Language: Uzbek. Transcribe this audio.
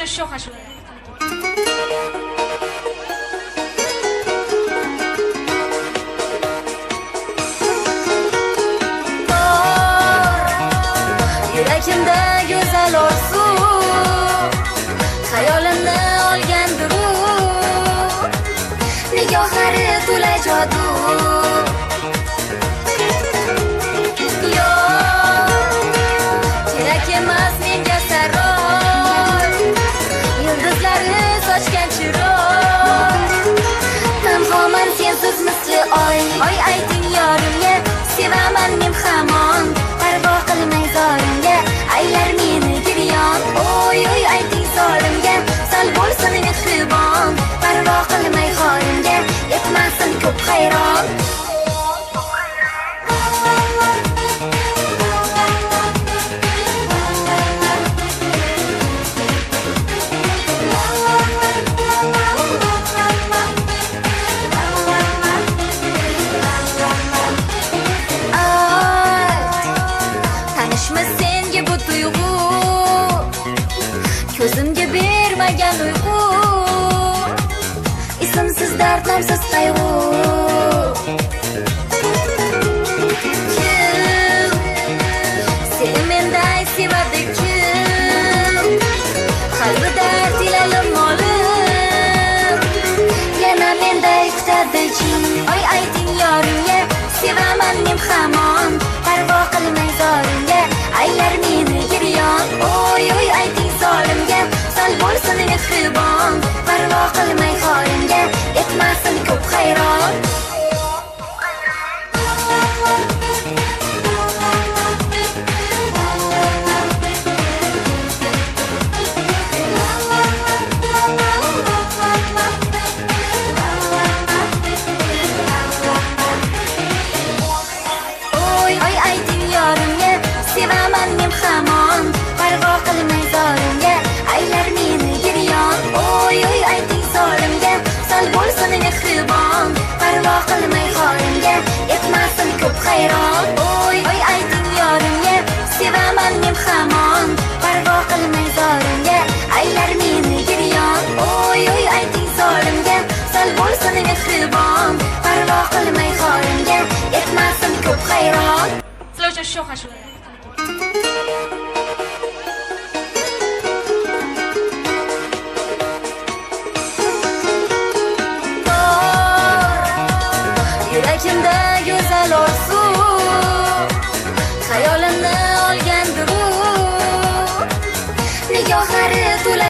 Sluta tjoha så. Yurakimda go'zal orzu, xayolimni olgandir u, nigohlari to'la jodu. Yo'q, kerak emas menga saroy, yulduzlari sochgan chiroy. Tanhoman sensiz misli oy. Oy ayting yorimga, sevaman men hamon, parvo qilmay zorimga, aylar meni giryon. Oy oy ayting solimga, sal bo'lsin mehribon, parvo qilmay xorimga, etmasin ko'p hayron. Tanishmi senga bu tuyg'u, ko'zimga bermagan uyqu, ismsiz dard, nomsiz qayg'u. Kim seni menday sevadi, kim qalbida tilalim olim, yana menday kutadi jim. Oy ayting yorimga, sevaman men hamon, parvo qilmay zorimga, aylar meni giryon. Oy oy ayting solimga, sal bo'lsin mehribon, parvo qilmay xorimga, etmasin ko'p hayron. Oy oy ayting yorimga, sevaman men hamon, parvo qilmay zorimga, aylar meni giryon. Oy oy ayting solimga, sal bo'lsin mehribon, parvo qilmay xorimga, etmasin ko'p hayron. Oy oy ayting yorimga, sevaman men hamon, parvo qilmay zorimga, aylar meni giryon. Oy oy ayting solimga, sal bo'lsin mehribon, parvo qilmay xorimga, etmasin ko'p hayron. Sluta tjoha så. Yurakimda go'zal orzu, xayolimni olgandir u, nigohlari to'la